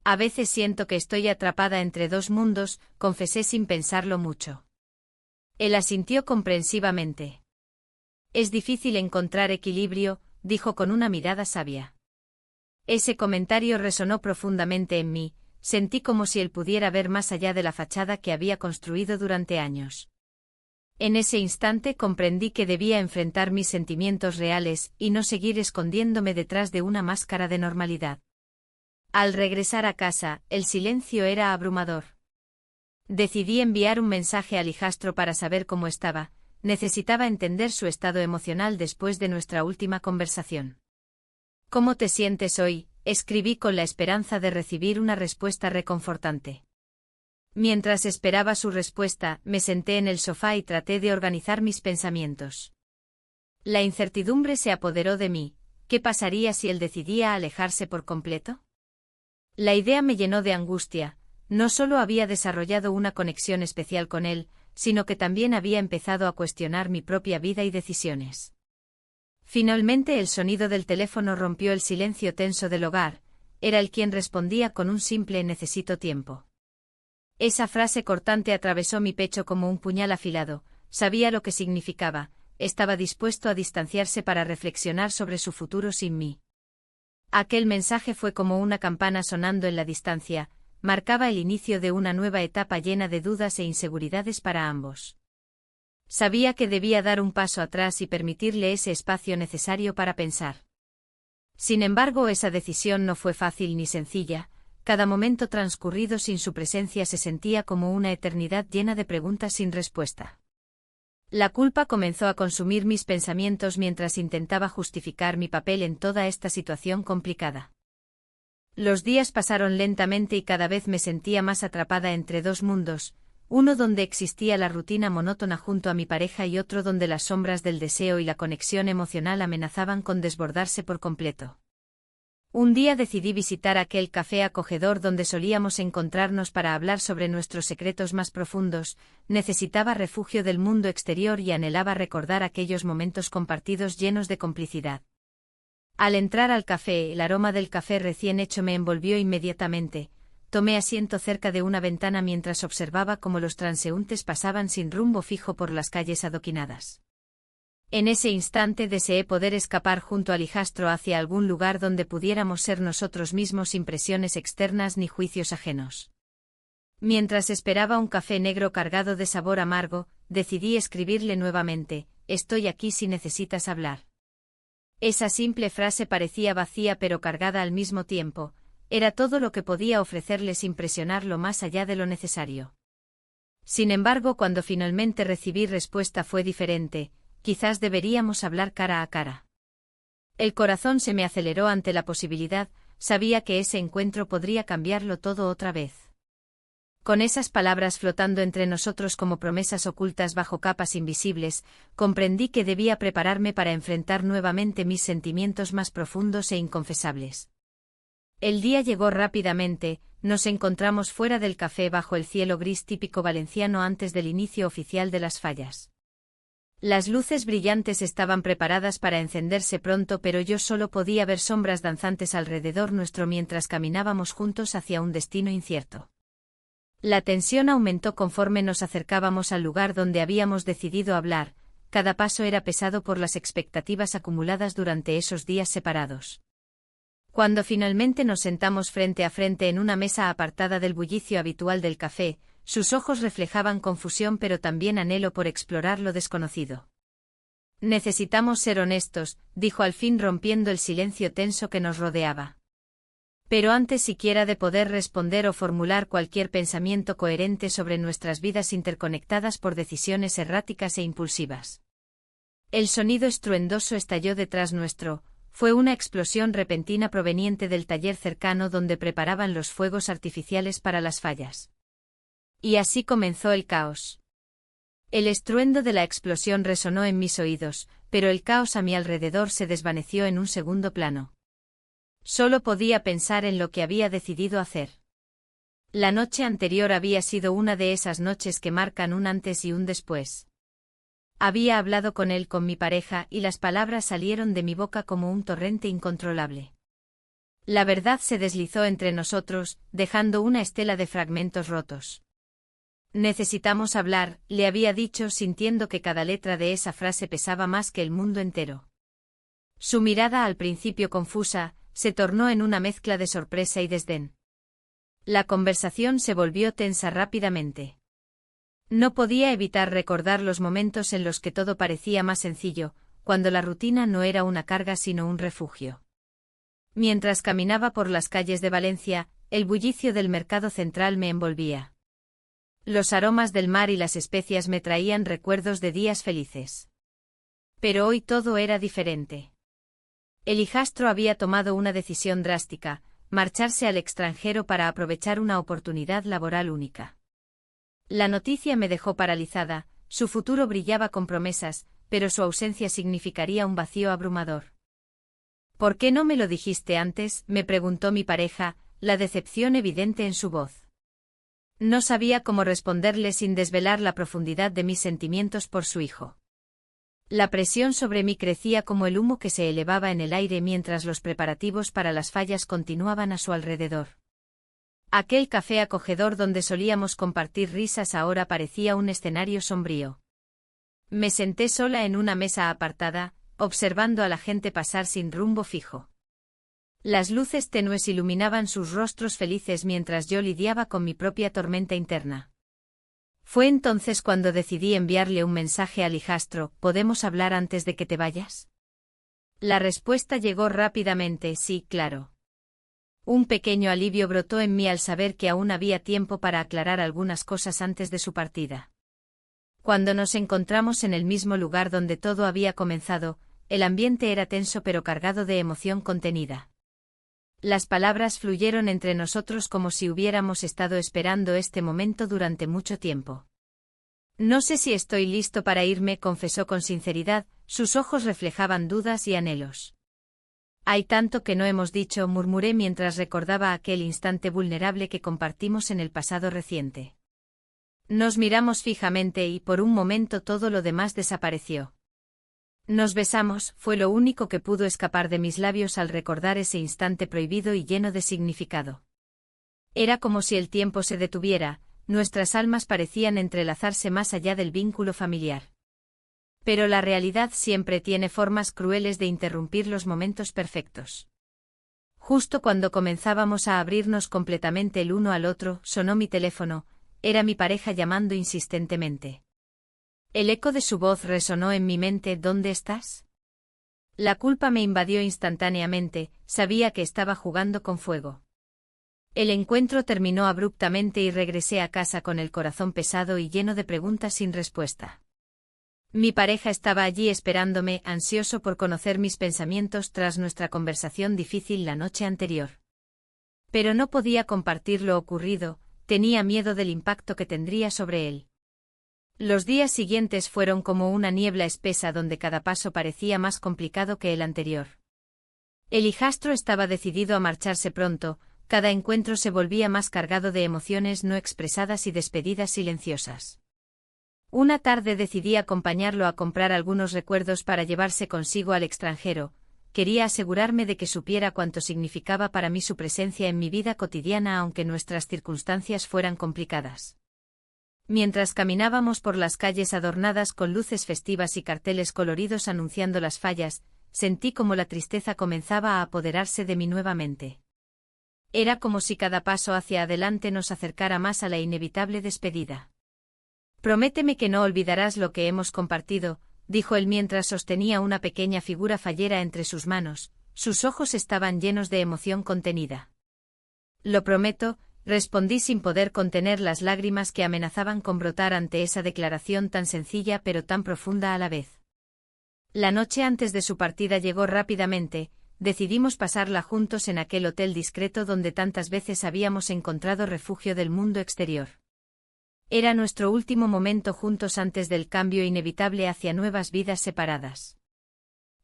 A veces siento que estoy atrapada entre dos mundos, confesé sin pensarlo mucho. Él asintió comprensivamente. Es difícil encontrar equilibrio, dijo con una mirada sabia. Ese comentario resonó profundamente en mí, sentí como si él pudiera ver más allá de la fachada que había construido durante años. En ese instante comprendí que debía enfrentar mis sentimientos reales y no seguir escondiéndome detrás de una máscara de normalidad. Al regresar a casa, el silencio era abrumador. Decidí enviar un mensaje al hijastro para saber cómo estaba. Necesitaba entender su estado emocional después de nuestra última conversación. ¿Cómo te sientes hoy?, escribí con la esperanza de recibir una respuesta reconfortante. Mientras esperaba su respuesta, me senté en el sofá y traté de organizar mis pensamientos. La incertidumbre se apoderó de mí. ¿Qué pasaría si él decidía alejarse por completo? La idea me llenó de angustia. No solo había desarrollado una conexión especial con él, sino que también había empezado a cuestionar mi propia vida y decisiones. Finalmente el sonido del teléfono rompió el silencio tenso del hogar. Era él quien respondía con un simple «necesito tiempo». Esa frase cortante atravesó mi pecho como un puñal afilado. Sabía lo que significaba. Estaba dispuesto a distanciarse para reflexionar sobre su futuro sin mí. Aquel mensaje fue como una campana sonando en la distancia. Marcaba el inicio de una nueva etapa llena de dudas e inseguridades para ambos. Sabía que debía dar un paso atrás y permitirle ese espacio necesario para pensar. Sin embargo, esa decisión no fue fácil ni sencilla. Cada momento transcurrido sin su presencia se sentía como una eternidad llena de preguntas sin respuesta. La culpa comenzó a consumir mis pensamientos mientras intentaba justificar mi papel en toda esta situación complicada. Los días pasaron lentamente y cada vez me sentía más atrapada entre dos mundos, uno donde existía la rutina monótona junto a mi pareja y otro donde las sombras del deseo y la conexión emocional amenazaban con desbordarse por completo. Un día decidí visitar aquel café acogedor donde solíamos encontrarnos para hablar sobre nuestros secretos más profundos. Necesitaba refugio del mundo exterior y anhelaba recordar aquellos momentos compartidos llenos de complicidad. Al entrar al café, el aroma del café recién hecho me envolvió inmediatamente. Tomé asiento cerca de una ventana mientras observaba cómo los transeúntes pasaban sin rumbo fijo por las calles adoquinadas. En ese instante deseé poder escapar junto al hijastro hacia algún lugar donde pudiéramos ser nosotros mismos sin presiones externas ni juicios ajenos. Mientras esperaba un café negro cargado de sabor amargo, decidí escribirle nuevamente: «Estoy aquí si necesitas hablar». Esa simple frase parecía vacía pero cargada al mismo tiempo. Era todo lo que podía ofrecerle sin presionarlo más allá de lo necesario. Sin embargo, cuando finalmente recibí respuesta fue diferente. Quizás deberíamos hablar cara a cara. El corazón se me aceleró ante la posibilidad. Sabía que ese encuentro podría cambiarlo todo otra vez. Con esas palabras flotando entre nosotros como promesas ocultas bajo capas invisibles, comprendí que debía prepararme para enfrentar nuevamente mis sentimientos más profundos e inconfesables. El día llegó rápidamente. Nos encontramos fuera del café bajo el cielo gris típico valenciano antes del inicio oficial de las fallas. Las luces brillantes estaban preparadas para encenderse pronto, pero yo solo podía ver sombras danzantes alrededor nuestro mientras caminábamos juntos hacia un destino incierto. La tensión aumentó conforme nos acercábamos al lugar donde habíamos decidido hablar. Cada paso era pesado por las expectativas acumuladas durante esos días separados. Cuando finalmente nos sentamos frente a frente en una mesa apartada del bullicio habitual del café, sus ojos reflejaban confusión pero también anhelo por explorar lo desconocido. «Necesitamos ser honestos», dijo al fin rompiendo el silencio tenso que nos rodeaba. «Pero antes siquiera de poder responder o formular cualquier pensamiento coherente sobre nuestras vidas interconectadas por decisiones erráticas e impulsivas». El sonido estruendoso estalló detrás nuestro. Fue una explosión repentina proveniente del taller cercano donde preparaban los fuegos artificiales para las fallas. Y así comenzó el caos. El estruendo de la explosión resonó en mis oídos, pero el caos a mi alrededor se desvaneció en un segundo plano. Solo podía pensar en lo que había decidido hacer. La noche anterior había sido una de esas noches que marcan un antes y un después. Había hablado con él, con mi pareja, y las palabras salieron de mi boca como un torrente incontrolable. La verdad se deslizó entre nosotros, dejando una estela de fragmentos rotos. «Necesitamos hablar», le había dicho sintiendo que cada letra de esa frase pesaba más que el mundo entero. Su mirada, al principio confusa, se tornó en una mezcla de sorpresa y desdén. La conversación se volvió tensa rápidamente. No podía evitar recordar los momentos en los que todo parecía más sencillo, cuando la rutina no era una carga sino un refugio. Mientras caminaba por las calles de Valencia, el bullicio del mercado central me envolvía. Los aromas del mar y las especias me traían recuerdos de días felices. Pero hoy todo era diferente. El hijastro había tomado una decisión drástica: marcharse al extranjero para aprovechar una oportunidad laboral única. La noticia me dejó paralizada, su futuro brillaba con promesas, pero su ausencia significaría un vacío abrumador. ¿Por qué no me lo dijiste antes?, me preguntó mi pareja, la decepción evidente en su voz. No sabía cómo responderle sin desvelar la profundidad de mis sentimientos por su hijo. La presión sobre mí crecía como el humo que se elevaba en el aire mientras los preparativos para las fallas continuaban a su alrededor. Aquel café acogedor donde solíamos compartir risas ahora parecía un escenario sombrío. Me senté sola en una mesa apartada, observando a la gente pasar sin rumbo fijo. Las luces tenues iluminaban sus rostros felices mientras yo lidiaba con mi propia tormenta interna. Fue entonces cuando decidí enviarle un mensaje al hijastro: ¿podemos hablar antes de que te vayas? La respuesta llegó rápidamente: sí, claro. Un pequeño alivio brotó en mí al saber que aún había tiempo para aclarar algunas cosas antes de su partida. Cuando nos encontramos en el mismo lugar donde todo había comenzado, el ambiente era tenso pero cargado de emoción contenida. Las palabras fluyeron entre nosotros como si hubiéramos estado esperando este momento durante mucho tiempo. No sé si estoy listo para irme, confesó con sinceridad, sus ojos reflejaban dudas y anhelos. Hay tanto que no hemos dicho, murmuré mientras recordaba aquel instante vulnerable que compartimos en el pasado reciente. Nos miramos fijamente y por un momento todo lo demás desapareció. Nos besamos, fue lo único que pudo escapar de mis labios al recordar ese instante prohibido y lleno de significado. Era como si el tiempo se detuviera, nuestras almas parecían entrelazarse más allá del vínculo familiar. Pero la realidad siempre tiene formas crueles de interrumpir los momentos perfectos. Justo cuando comenzábamos a abrirnos completamente el uno al otro, sonó mi teléfono, era mi pareja llamando insistentemente. El eco de su voz resonó en mi mente: ¿dónde estás? La culpa me invadió instantáneamente, sabía que estaba jugando con fuego. El encuentro terminó abruptamente y regresé a casa con el corazón pesado y lleno de preguntas sin respuesta. Mi pareja estaba allí esperándome, ansioso por conocer mis pensamientos tras nuestra conversación difícil la noche anterior. Pero no podía compartir lo ocurrido, tenía miedo del impacto que tendría sobre él. Los días siguientes fueron como una niebla espesa donde cada paso parecía más complicado que el anterior. El hijastro estaba decidido a marcharse pronto, cada encuentro se volvía más cargado de emociones no expresadas y despedidas silenciosas. Una tarde decidí acompañarlo a comprar algunos recuerdos para llevarse consigo al extranjero. Quería asegurarme de que supiera cuánto significaba para mí su presencia en mi vida cotidiana aunque nuestras circunstancias fueran complicadas. Mientras caminábamos por las calles adornadas con luces festivas y carteles coloridos anunciando las fallas, sentí como la tristeza comenzaba a apoderarse de mí nuevamente. Era como si cada paso hacia adelante nos acercara más a la inevitable despedida. Prométeme que no olvidarás lo que hemos compartido, dijo él mientras sostenía una pequeña figura fallera entre sus manos, sus ojos estaban llenos de emoción contenida. Lo prometo, respondí sin poder contener las lágrimas que amenazaban con brotar ante esa declaración tan sencilla pero tan profunda a la vez. La noche antes de su partida llegó rápidamente, decidimos pasarla juntos en aquel hotel discreto donde tantas veces habíamos encontrado refugio del mundo exterior. Era nuestro último momento juntos antes del cambio inevitable hacia nuevas vidas separadas.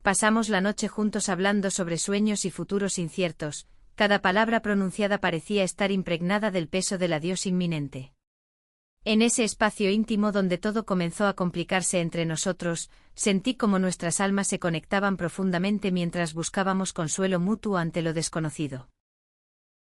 Pasamos la noche juntos hablando sobre sueños y futuros inciertos, cada palabra pronunciada parecía estar impregnada del peso del adiós inminente. En ese espacio íntimo donde todo comenzó a complicarse entre nosotros, sentí como nuestras almas se conectaban profundamente mientras buscábamos consuelo mutuo ante lo desconocido.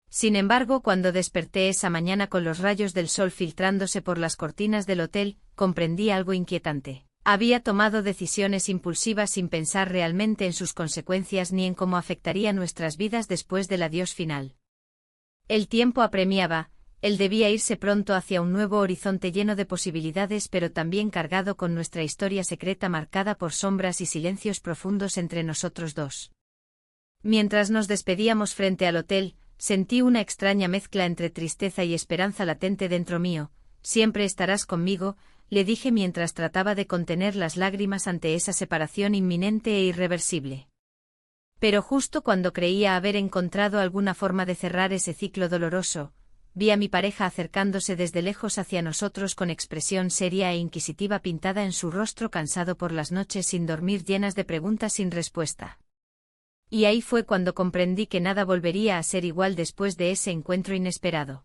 Sin embargo, cuando desperté esa mañana con los rayos del sol filtrándose por las cortinas del hotel, comprendí algo inquietante. Había tomado decisiones impulsivas sin pensar realmente en sus consecuencias ni en cómo afectaría nuestras vidas después del adiós final. El tiempo apremiaba, él debía irse pronto hacia un nuevo horizonte lleno de posibilidades pero también cargado con nuestra historia secreta marcada por sombras y silencios profundos entre nosotros dos. Mientras nos despedíamos frente al hotel, sentí una extraña mezcla entre tristeza y esperanza latente dentro mío. Siempre estarás conmigo, le dije mientras trataba de contener las lágrimas ante esa separación inminente e irreversible. Pero justo cuando creía haber encontrado alguna forma de cerrar ese ciclo doloroso, vi a mi pareja acercándose desde lejos hacia nosotros con expresión seria e inquisitiva pintada en su rostro cansado por las noches sin dormir llenas de preguntas sin respuesta. Y ahí fue cuando comprendí que nada volvería a ser igual después de ese encuentro inesperado.